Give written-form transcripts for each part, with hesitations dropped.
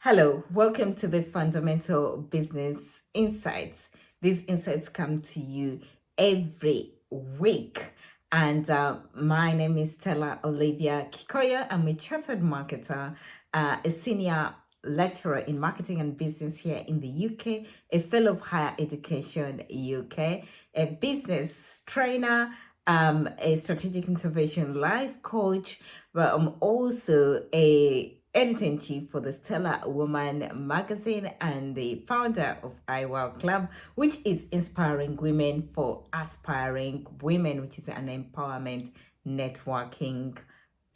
Hello, welcome to the Fundamental Business Insights. These insights come to you every week. And my name is Stella Olivia Kikoya. I'm a chartered marketer, a senior lecturer in marketing and business here in the UK, a fellow of higher education UK, a business trainer, a strategic intervention life coach, but I'm also a editor-in-chief for the Stellar Woman magazine and the founder of iWow Club, which is inspiring women for aspiring women, which is an empowerment networking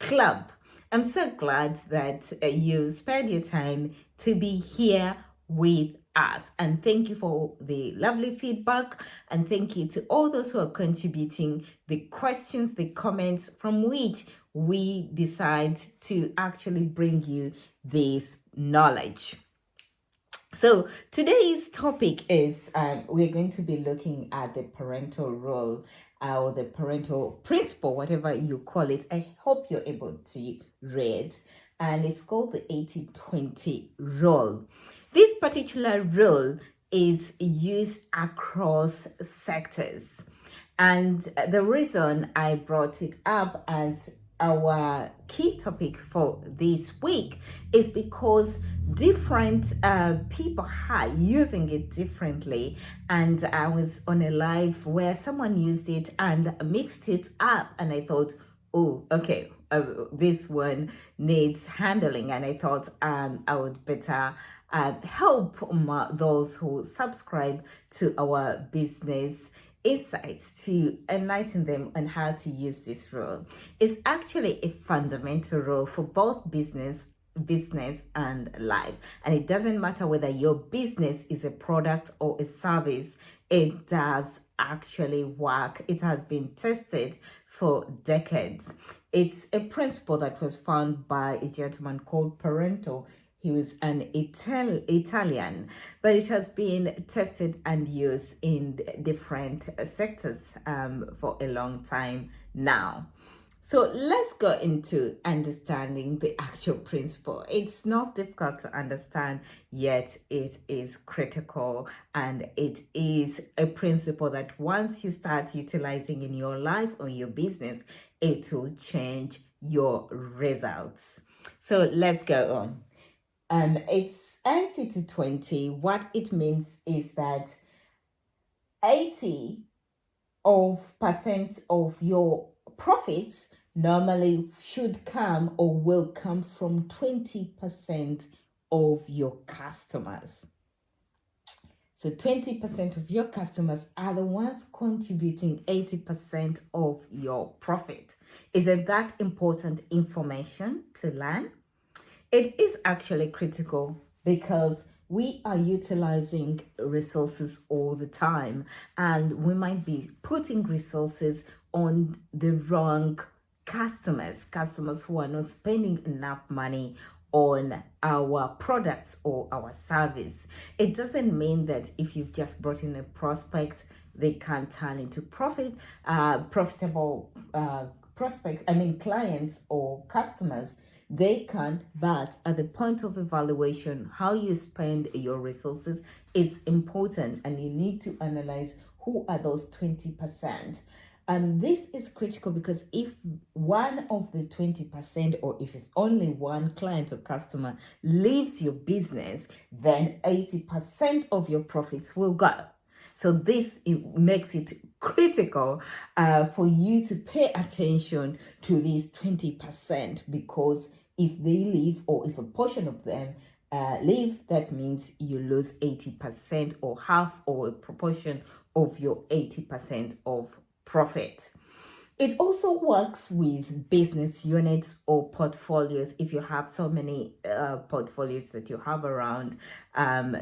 club. I'm so glad that you spared your time to be here with us. And thank you for the lovely feedback. And thank you to all those who are contributing the questions, the comments from which we decide to actually bring you this knowledge. So today's topic is we're going to be looking at the parental role or the parental principle, whatever you call it. I hope you're able to read. And it's called the 80-20 rule. This particular rule is used across sectors. And the reason I brought it up as our key topic for this week is because different people are using it differently. And I was on a live where someone used it and mixed it up, and I thought, oh, okay, this one needs handling. And I thought I would better help those who subscribe to our business insights to enlighten them on how to use this rule. It's actually a fundamental rule for both business and life, and it doesn't matter whether your business is a product or a service. It does actually work. It has been tested for decades. It's a principle that was found by a gentleman called Parento. He was an Italian, but it has been tested and used in different sectors for a long time now. So let's go into understanding the actual principle. It's not difficult to understand, yet it is critical, and it is a principle that once you start utilizing in your life or your business, it will change your results. So let's go on. And it's 80-20. What it means is that 80% of your profits normally should come or will come from 20% of your customers. So 20% of your customers are the ones contributing 80% of your profit. Isn't that important information to learn? It is actually critical because we are utilizing resources all the time, and we might be putting resources on the wrong customers who are not spending enough money on our products or our service. It doesn't mean that if you've just brought in a prospect, they can't turn into profitable clients or customers. They can, but at the point of evaluation, how you spend your resources is important, and you need to analyze who are those 20%. And this is critical because if one of the 20%, or if it's only one client or customer, leaves your business, then 80% of your profits will go. So this makes it critical for you to pay attention to these 20%, because if they leave, or if a portion of them leave, that means you lose 80% or half or a proportion of your 80% of profit. It also works with business units or portfolios. If you have so many portfolios that you have around,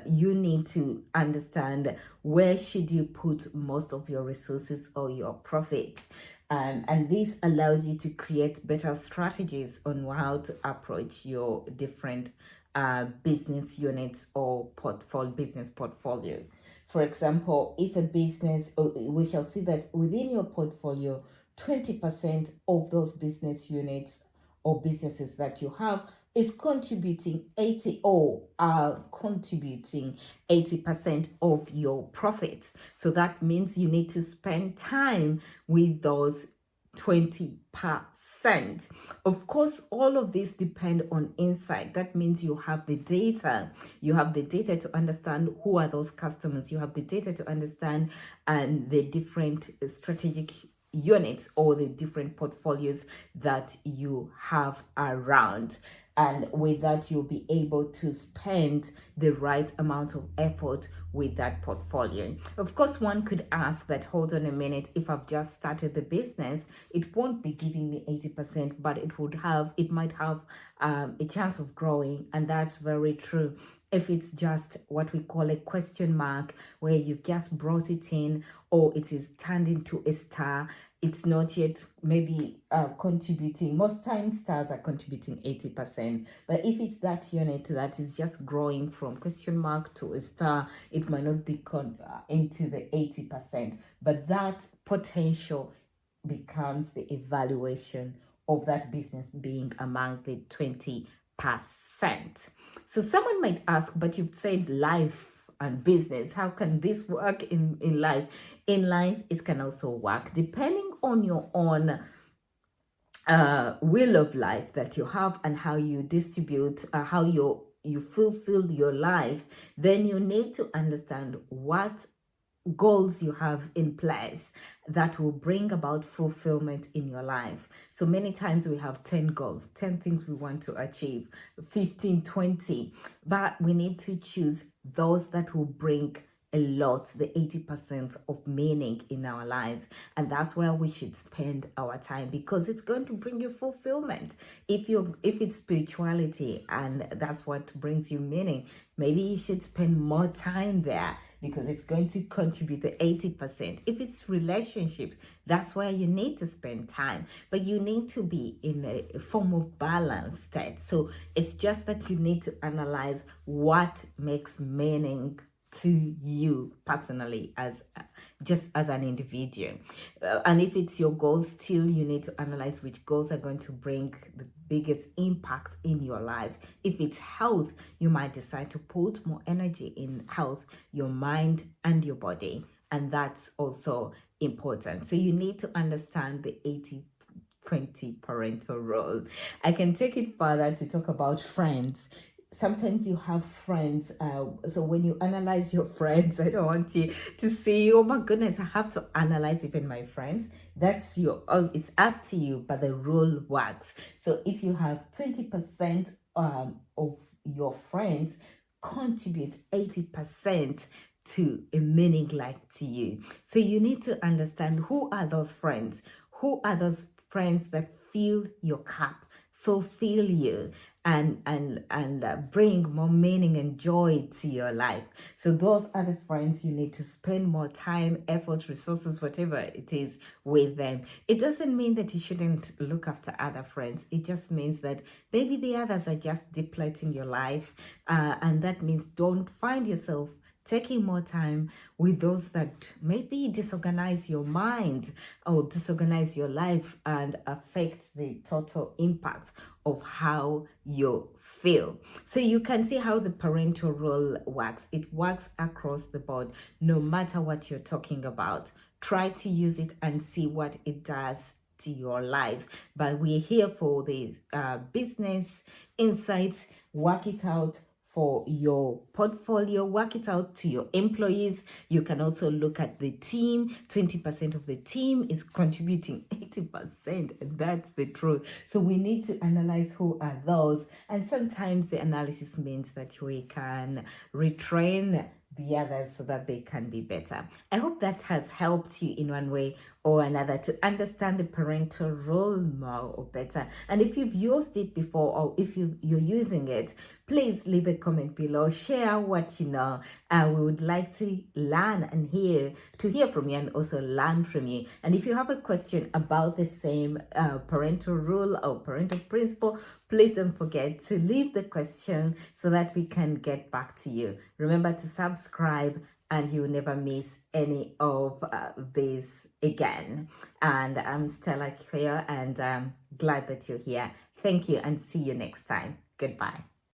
you need to understand where should you put most of your resources or your profit. And this allows you to create better strategies on how to approach your different business units or business portfolios. For example, if a business, we shall see that within your portfolio, 20% of those business units or businesses that you have is contributing 80 or are contributing 80% of your profits. So that means you need to spend time with those 20%. Of course, all of this depend on insight. That means you have the data. You have the data to understand who are those customers. You have the data to understand the different strategic units or the different portfolios that you have around. And with that, you'll be able to spend the right amount of effort with that portfolio. Of course, one could ask that, hold on a minute, if I've just started the business, it won't be giving me 80%, but it might have a chance of growing. And that's very true. If it's just what we call a question mark, where you've just brought it in, or it is turned into a star, it's not yet maybe contributing. Most times stars are contributing 80%, but if it's that unit that is just growing from question mark to a star, it might not be into the 80%, but that potential becomes the evaluation of that business being among the 20%. So someone might ask, but you've said life and business, how can this work in life? In life, it can also work depending on your own will of life that you have and how you distribute, how you fulfill your life. Then you need to understand what goals you have in place that will bring about fulfillment in your life. So many times we have 10 goals, 10 things we want to achieve, 15, 20, but we need to choose those that will bring a lot, the 80% of meaning in our lives. And that's where we should spend our time, because it's going to bring you fulfillment. If it's spirituality and that's what brings you meaning, maybe you should spend more time there, because it's going to contribute the 80%. If it's relationships, that's where you need to spend time. But you need to be in a form of balanced state. So it's just that you need to analyze what makes meaning to you personally, as just as an individual. And if it's your goals, still you need to analyze which goals are going to bring the biggest impact in your life. If it's health, you might decide to put more energy in health, your mind and your body, and that's also important. So you need to understand the 80-20 parental role. I can take it further to talk about friends. Sometimes you have friends, so when you analyze your friends, I don't want you to say, oh my goodness, I have to analyze even my friends. That's it's up to you, but the rule works. So if you have 20% of your friends contribute 80% to a meaning life to you. So you need to understand, who are those friends? Who are those friends that fill your cup, fulfill you, and bring more meaning and joy to your life? So those are the friends you need to spend more time, effort, resources, whatever it is, with them. It doesn't mean that you shouldn't look after other friends. It just means that maybe the others are just depleting your life, and that means don't find yourself taking more time with those that maybe disorganize your mind or disorganize your life and affect the total impact of how you feel. So you can see how the parental role works. It works across the board, no matter what you're talking about. Try to use it and see what it does to your life. But we're here for the business insights. Work it out for your portfolio, work it out to your employees. You can also look at the team. 20% of the team is contributing 80%, and that's the truth. So we need to analyze who are those, and sometimes the analysis means that we can retrain the others so that they can be better. I hope that has helped you in one way or another to understand the parental role more or better. And if you've used it before, or if you're using it, please leave a comment below. Share what you know. We would like to learn and hear from you, and also learn from you. And if you have a question about the same parental rule or parental principle, please don't forget to leave the question so that we can get back to you. Remember to subscribe, and you will never miss any of this again. And I'm Stella here, and I'm glad that you're here. Thank you, and see you next time. Goodbye.